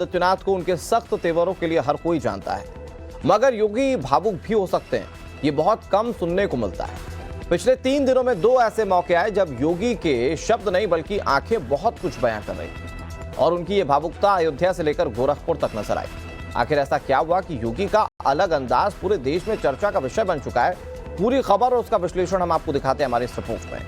आदित्यनाथ को उनके सख्त तेवरों के लिए हर कोई जानता है, मगर योगी भावुक भी हो सकते हैं, ये बहुत कम सुनने को मिलता है। पिछले 3 दिनों में 2 ऐसे मौके आए जब योगी के शब्द नहीं बल्कि आंखें बहुत कुछ बयां कर रही थी और उनकी ये भावुकता अयोध्या से लेकर गोरखपुर तक नजर आई। आखिर ऐसा क्या हुआ कि योगी का अलग अंदाज पूरे देश में चर्चा का विषय बन चुका है? पूरी खबर और उसका विश्लेषण हम आपको दिखाते हैं हमारे इस रिपोर्ट में।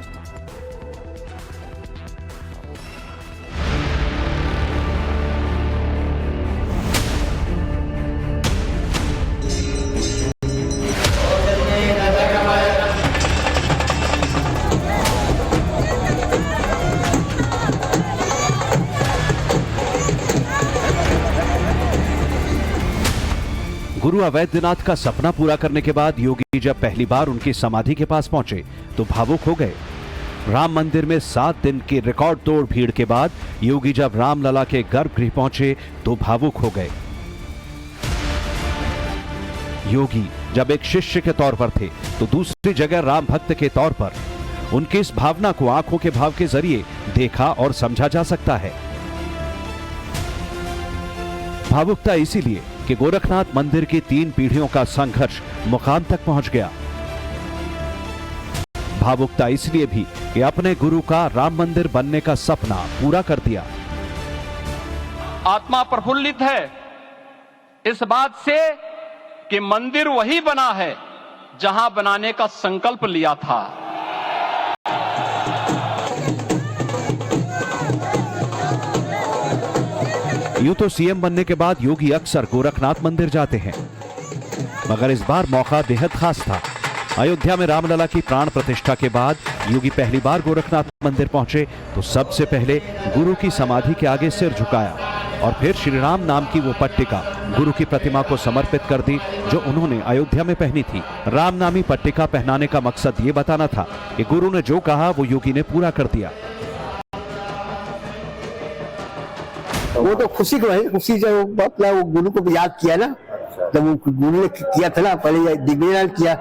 गुरु अवैधनाथ का सपना पूरा करने के बाद योगी जब पहली बार उनकी समाधि के पास पहुंचे तो भावुक हो गए। राम मंदिर में 7 दिन की रिकॉर्ड तोड़ भीड़ के बाद योगी जब रामलला के गर्भगृह पहुंचे तो भावुक हो गए। योगी जब एक शिष्य के तौर पर थे तो दूसरी जगह राम भक्त के तौर पर। उनकी इस भावना को आंखों के भाव के जरिए देखा और समझा जा सकता है। भावुकता इसीलिए कि गोरखनाथ मंदिर की 3 पीढ़ियों का संघर्ष मुकाम तक पहुंच गया। भावुकता इसलिए भी कि अपने गुरु का राम मंदिर बनने का सपना पूरा कर दिया। आत्मा प्रफुल्लित है इस बात से कि मंदिर वही बना है जहां बनाने का संकल्प लिया था। यूं तो सीएम बनने के बाद योगी अक्सर गोरखनाथ मंदिर जाते हैं, मगर इस बार मौका बेहद खास था। अयोध्या में रामलला की प्राण प्रतिष्ठा के बाद योगी पहली बार गोरखनाथ मंदिर पहुंचे तो सबसे पहले गुरु की समाधि के आगे सिर झुकाया और फिर श्री राम नाम की वो पट्टिका गुरु की प्रतिमा को समर्पित कर दी जो उन्होंने अयोध्या में पहनी थी। राम नामी पट्टिका पहनाने का मकसद ये बताना था कि गुरु ने जो कहा वो योगी ने पूरा कर दिया। वो तो खुशी को है, खुशी जब अपना वो गुरु को याद किया ना, जब वो गुरु ने किया था ना, पहले दिग्विजय किया,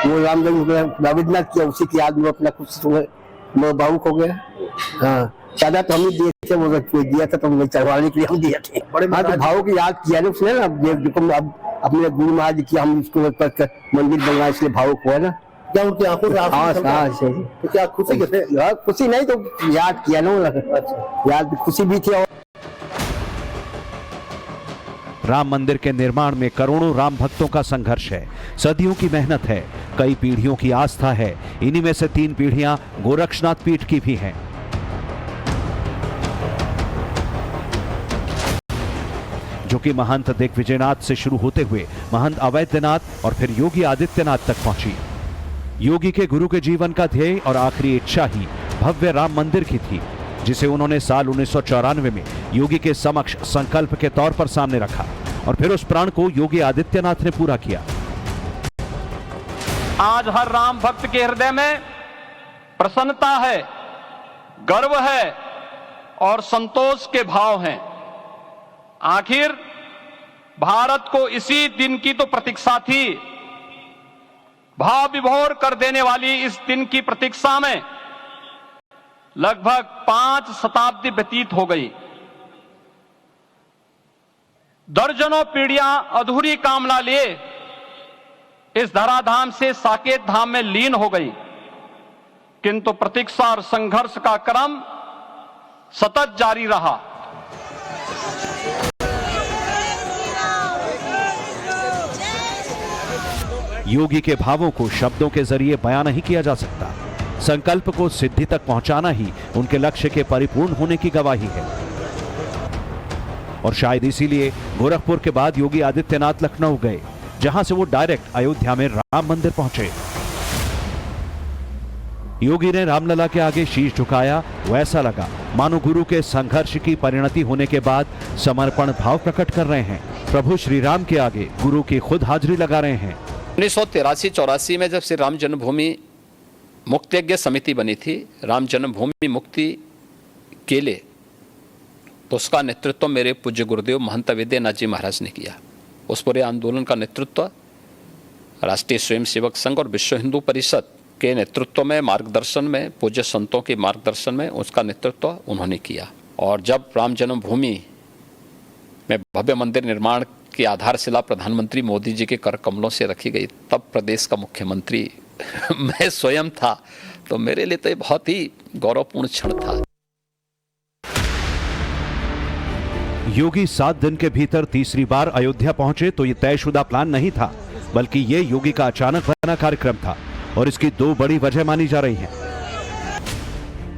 वो रामनाथ किया, उसी की याद में अपना खुशी मैं भावुक हो गया। हाँ, चादा तो हम ही दिए थे, वो दिया था तो हमें चढ़वाने के लिए हम दिए थे। हाँ, तो भावुक की याद किया ना उसने ना, अब अपने गुरु महाराज की हम इसको मंदिर बनवाए इसलिए भावुक हुआ ना। क्या उनकी आंखों से तो क्या खुशी खुशी नहीं तो याद किया ना, याद खुशी भी थी। राम मंदिर के निर्माण में करोड़ों राम भक्तों का संघर्ष है, सदियों की मेहनत है, कई पीढ़ियों की आस्था है। इन्हीं में से 3 पीढ़ियां गोरक्षनाथ पीठ की भी हैं। जो कि महंत दिग्विजयनाथ से शुरू होते हुए महंत अवैधनाथ और फिर योगी आदित्यनाथ तक पहुंची। योगी के गुरु के जीवन का ध्येय और आखिरी इच्छा ही भव्य राम मंदिर की थी, जिसे उन्होंने साल 1994 में योगी के समक्ष संकल्प के तौर पर सामने रखा और फिर उस प्रण को योगी आदित्यनाथ ने पूरा किया। आज हर राम भक्त के हृदय में प्रसन्नता है, गर्व है और संतोष के भाव हैं। आखिर भारत को इसी दिन की तो प्रतीक्षा थी। भाव विभोर कर देने वाली इस दिन की प्रतीक्षा में लगभग 5 शताब्दी व्यतीत हो गई। दर्जनों पीढ़ियां अधूरी कामना लिए इस धराधाम से साकेत धाम में लीन हो गई, किंतु प्रतीक्षा और संघर्ष का क्रम सतत जारी रहा। योगी के भावों को शब्दों के जरिए बयां नहीं किया जा सकता। संकल्प को सिद्धि तक पहुंचाना ही उनके लक्ष्य के परिपूर्ण होने की गवाही है। और शायद इसीलिए गोरखपुर के बाद योगी आदित्यनाथ लखनऊ गए, जहां से वो डायरेक्ट अयोध्या में राम मंदिर पहुंचे। योगी ने रामलला के आगे शीश झुकाया, वैसा लगा मानो गुरु के संघर्ष की परिणति होने के बाद समर्पण भाव प्रकट कर रहे हैं। प्रभु श्री राम के आगे गुरु की खुद हाजिरी लगा रहे हैं। 1983-84 में जब श्री राम जन्मभूमि मुक्ति यज्ञ समिति बनी थी, राम जन्मभूमि मुक्ति के लिए, तो उसका नेतृत्व मेरे पूज्य गुरुदेव महंत अवैधनाथ जी महाराज ने किया। उस पूरे आंदोलन का नेतृत्व राष्ट्रीय स्वयंसेवक संघ और विश्व हिंदू परिषद के नेतृत्व में, मार्गदर्शन में, पूज्य संतों के मार्गदर्शन में उसका नेतृत्व उन्होंने किया। और जब राम जन्मभूमि में भव्य मंदिर निर्माण की आधारशिला प्रधानमंत्री मोदी जी के कर कमलों से रखी गई, तब प्रदेश का मुख्यमंत्री मैं स्वयं था, तो मेरे लिए तो ये बहुत ही गौरवपूर्ण क्षण था। योगी 7 दिन के भीतर तीसरी बार अयोध्या पहुंचे तो ये तयशुदा प्लान नहीं था, बल्कि ये योगी का अचानक बना कार्यक्रम था और इसकी 2 बड़ी वजह मानी जा रही हैं।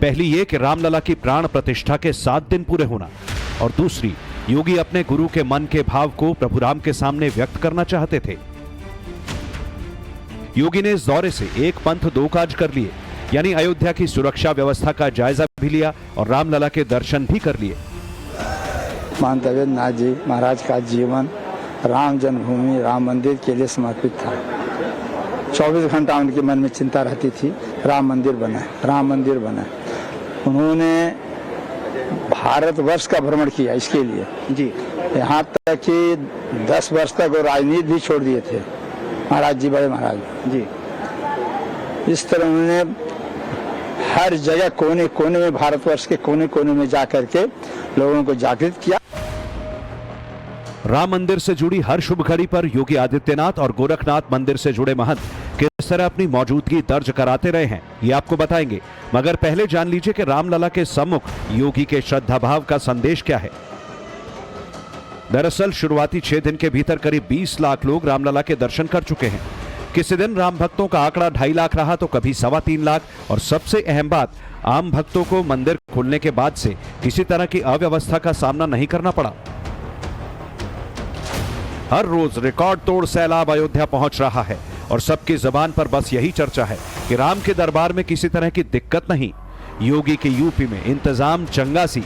पहली ये कि रामलला की प्राण प्रतिष्ठा के 7 दिन पूरे होना, और दूसरी योगी अपने गुरु के मन के भाव को प्रभु राम के सामने व्यक्त करना चाहते थे। योगी ने इस दौरे से एक पंथ 2 काज कर लिए, यानी अयोध्या की सुरक्षा व्यवस्था का जायजा भी लिया और रामलला के दर्शन भी कर लिए। महंत अवेद्यनाथ जी महाराज का जीवन राम जन्मभूमि राम मंदिर के लिए समर्पित था। 24 घंटा उनके मन में चिंता रहती थी, राम मंदिर बना, राम मंदिर बना। उन्होंने भारतवर्ष का भ्रमण किया इसके लिए जी, यहाँ तक कि 10 वर्ष तक वो राजनीति भी छोड़ दिए थे महाराज जी, बड़े महाराज जी। इस तरह उन्होंने हर जगह कोने कोने में, भारतवर्ष के कोने कोने में जा करके लोगों को जागृत किया। राम मंदिर से जुड़ी हर शुभ घड़ी पर योगी आदित्यनाथ और गोरखनाथ मंदिर से जुड़े महंत किस तरह अपनी मौजूदगी दर्ज कराते रहे हैं, ये आपको बताएंगे। मगर पहले जान लीजिए कि रामलला के सम्मुख योगी के श्रद्धा भाव का संदेश क्या है। दरअसल शुरुआती 6 दिन के भीतर करीब 20 लाख लोग रामलला के दर्शन कर चुके हैं। किसी दिन राम भक्तों का आंकड़ा 2.5 लाख रहा तो कभी 3.25 लाख, और सबसे अहम बात, आम भक्तों को मंदिर खुलने के बाद से किसी तरह की अव्यवस्था का सामना नहीं करना पड़ा। हर रोज रिकॉर्ड तोड़ सैलाब अयोध्या पहुंच रहा है और सबकी जबान पर बस यही चर्चा है कि राम के दरबार में किसी तरह की दिक्कत नहीं। योगी के यूपी में इंतजाम चंगा सी।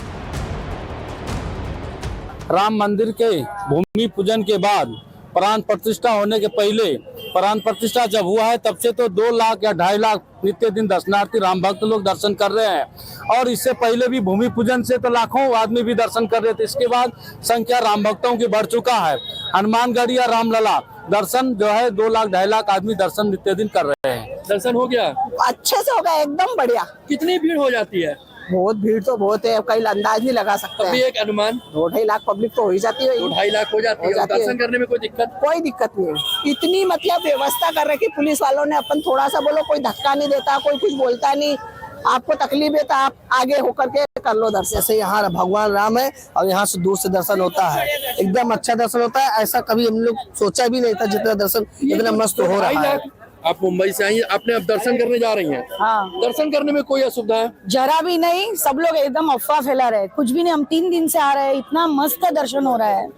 राम मंदिर के भूमि पूजन के बाद प्राण प्रतिष्ठा होने के पहले, प्राण प्रतिष्ठा जब हुआ है तब से तो 2 लाख या 2.5 लाख नित्य दिन दर्शनार्थी राम भक्त लोग दर्शन कर रहे हैं, और इससे पहले भी भूमि पूजन से तो लाखों आदमी भी दर्शन कर रहे थे। इसके बाद संख्या राम भक्तों की बढ़ चुका है। हनुमानगढ़ या रामलला दर्शन जो है 2 लाख 2.5 लाख आदमी दर्शन नित्य दिन कर रहे हैं। दर्शन हो गया? अच्छे से हो गया, एकदम बढ़िया। कितनी भीड़ हो जाती है? बहुत भीड़ तो बहुत है, कई अंदाज नहीं लगा सकते अभी एक अनुमान 2-2.5 लाख पब्लिक तो हो ही जाती है। 2-2.5 लाख हो जाती है। दर्शन करने में कोई दिक्कत? कोई दिक्कत नहीं है। इतनी मतलब व्यवस्था कर रहे कि पुलिस वालों ने, अपन थोड़ा सा बोलो कोई धक्का नहीं देता, कोई कुछ बोलता नहीं। आपको तकलीफ है तो आप आगे होकर के कर लो दर्शन। जैसे यहाँ भगवान राम है और यहाँ से दूर से दर्शन होता है, एकदम अच्छा दर्शन होता है। ऐसा कभी हम लोग सोचा भी नहीं था जितना दर्शन इतना मस्त हो रहा है। आप मुंबई से आई, आपने अब दर्शन करने जा रही हैं? हाँ। दर्शन करने में कोई असुविधा है? जरा भी नहीं, सब लोग एकदम अफवाह फैला रहे हैं। कुछ भी नहीं, हम 3 दिन से आ रहे हैं, इतना मस्त दर्शन हो रहा है,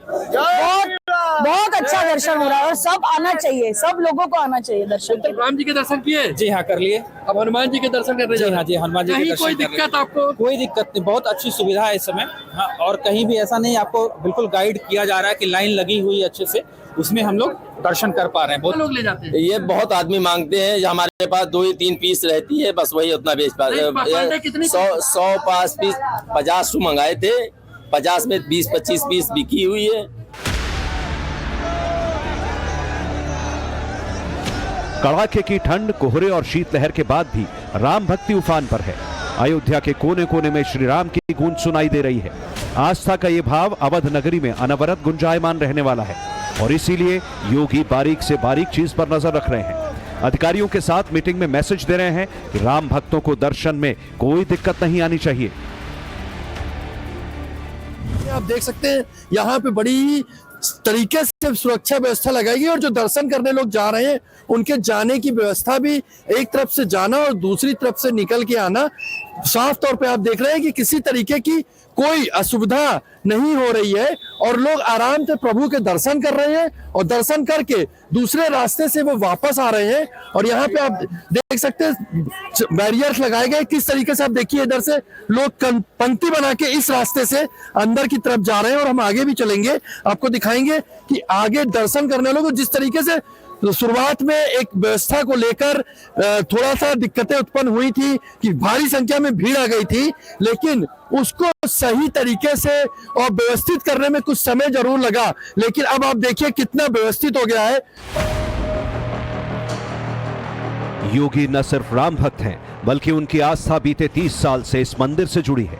बहुत अच्छा दर्शन हो रहा है, और सब आना चाहिए, सब लोगों को आना चाहिए दर्शन। तो राम जी के दर्शन किए? जी हाँ, कर लिए। अब हनुमान जी के दर्शन करने जा रहे हैं? जी हनुमान जी के दर्शन। कोई दिक्कत आपको? कोई दिक्कत नहीं, बहुत अच्छी सुविधा है इस समय। हाँ, और कहीं भी ऐसा नहीं, आपको बिल्कुल गाइड किया जा रहा है कि लाइन लगी हुई है अच्छे से, उसमें हम लोग दर्शन कर पा रहे हैं। बहुत लोग ले जाते हैं? ये बहुत आदमी मांगते हैं, हमारे पास 2 ही 3 पीस रहती है, बस वही उतना बेच पाते हैं। 100 पास पीस 50 मंगाए थे, 50 में 20-25 पीस बिकी हुई है। कड़ाके की ठंड, कोहरे और शीतलहर के बाद भी राम भक्ति उफान पर है। अयोध्या के कोने कोने में श्री राम की गूंज सुनाई दे रही है। आस्था का ये भाव अवध नगरी में अनवरत गुंजायमान रहने वाला है, और इसीलिए योगी बारीक से बारीक चीज पर नजर रख रहे हैं। अधिकारियों के साथ मीटिंग में मैसेज दे रहे हैं कि राम भक्तों को दर्शन में कोई दिक्कत नहीं आनी चाहिए। आप देख सकते हैं यहाँ पे बड़ी तरीके से सुरक्षा व्यवस्था लगाई गई, और जो दर्शन करने लोग जा रहे हैं उनके जाने की व्यवस्था भी, एक तरफ से जाना और दूसरी तरफ से निकल के आना, साफ तौर पे आप देख रहे हैं कि किसी तरीके की कोई असुविधा नहीं हो रही है, और लोग आराम से प्रभु के दर्शन कर रहे हैं, और दर्शन करके दूसरे रास्ते से वो वापस आ रहे हैं। और यहाँ पे आप देख सकते हैं बैरियर्स लगाए गए, किस तरीके से आप देखिए इधर से लोग पंक्ति बना के इस रास्ते से अंदर की तरफ जा रहे हैं, और हम आगे भी चलेंगे, आपको दिखाएंगे कि आगे दर्शन करने लोग जिस तरीके से शुरुआत में एक व्यवस्था को लेकर थोड़ा सा दिक्कतें उत्पन्न हुई थी कि भारी संख्या में भीड़ आ गई थी, लेकिन उसको सही तरीके से और व्यवस्थित करने में कुछ समय जरूर लगा, लेकिन अब आप देखिए कितना व्यवस्थित हो गया है। योगी न सिर्फ राम भक्त हैं, बल्कि उनकी आस्था बीते 30 साल से इस मंदिर से जुड़ी है।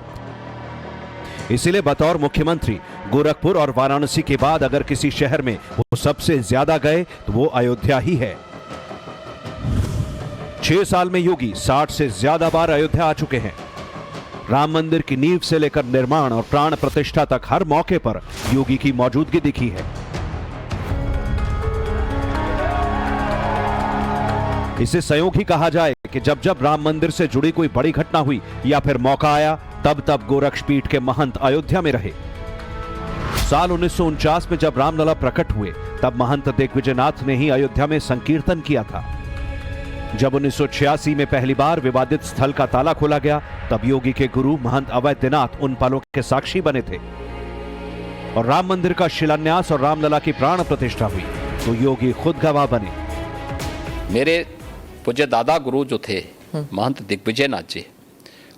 इसीलिए बतौर मुख्यमंत्री गोरखपुर और वाराणसी के बाद अगर किसी शहर में वो सबसे ज्यादा गए तो वो अयोध्या ही है। 6 साल में योगी 60 से ज्यादा बार अयोध्या आ चुके हैं। राम मंदिर की नींव से लेकर निर्माण और प्राण प्रतिष्ठा तक हर मौके पर योगी की मौजूदगी दिखी है। इसे संयोग ही कहा जाए कि जब जब राम मंदिर से जुड़ी कोई बड़ी घटना हुई या फिर मौका आया, तब तब गोरक्षपीठ के महंत अयोध्या में रहे। साल 1949 में जब रामलला प्रकट हुए, तब महंत दिग्विजयनाथ ने ही अयोध्या में संकीर्तन किया था। जब 1986 में पहली बार विवादित स्थल का ताला खोला गया, तब योगी के गुरु महंत अवैधनाथ उन पलों के साक्षी बने थे। और राम मंदिर का शिलान्यास और रामलला की प्राण प्रतिष्ठा हुई तो योगी खुद गवाह बने। मेरे पूज्य दादा गुरु जो थे महंत दिग्विजयनाथ जी,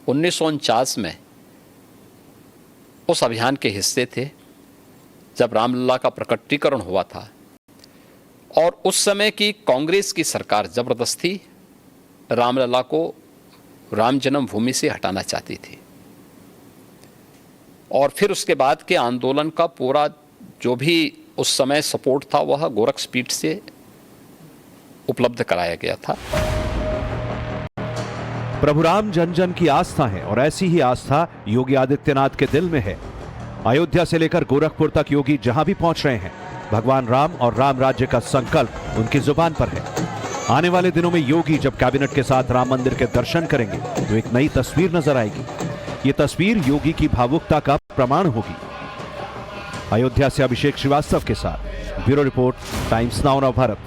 1949 में उस अभियान के हिस्से थे जब रामलला का प्रकटीकरण हुआ था। और उस समय की कांग्रेस की सरकार जबरदस्ती रामलला को राम जन्मभूमि से हटाना चाहती थी। और फिर उसके बाद के आंदोलन का पूरा जो भी उस समय सपोर्ट था वह गोरक्षपीठ से उपलब्ध कराया गया था। प्रभु राम जन जन की आस्था है और ऐसी ही आस्था योगी आदित्यनाथ के दिल में है। अयोध्या से लेकर गोरखपुर तक योगी जहां भी पहुंच रहे हैं, भगवान राम और राम राज्य का संकल्प उनकी जुबान पर है। आने वाले दिनों में योगी जब कैबिनेट के साथ राम मंदिर के दर्शन करेंगे तो एक नई तस्वीर नजर आएगी। ये तस्वीर योगी की भावुकता का प्रमाण होगी। अयोध्या से अभिषेक श्रीवास्तव के साथ ब्यूरो रिपोर्ट, टाइम्स नाउ नव भारत।